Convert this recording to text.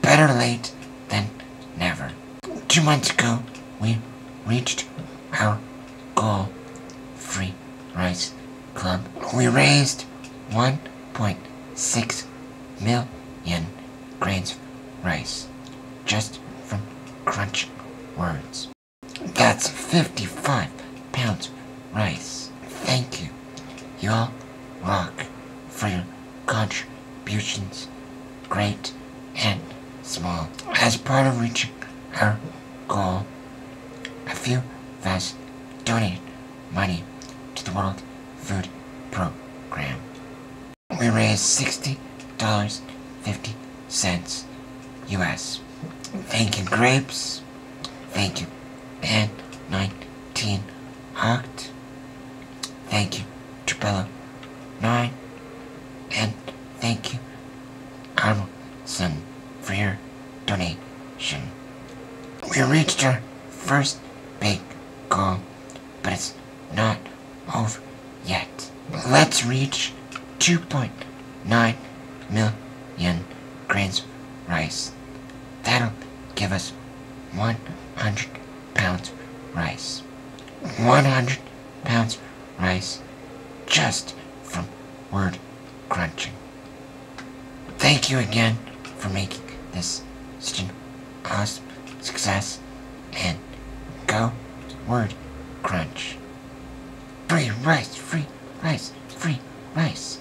better late than never. 2 months ago, we reached our goal, Free Rice Club. We raised 1.6 million grains of rice just from crunching words. That's 55 pounds of rice. Thank you. You all rock for your contributions, great and small. As part of reaching our goal, a few of us donated money to the World Food Program. We raised $60.50 US. Thank you, Grapes. Thank you, and 19 Oct. Thank you, Trapello 9. And thank you, Armelson, for your donation. We reached our first big goal, but it's not over yet. Let's reach 2.9 million grains of rice. That'll give us 100 pounds of rice. 100 pounds of rice just from word crunching. Thank you again for making this such an awesome success, and go word crunch. Free rice, free rice, free rice.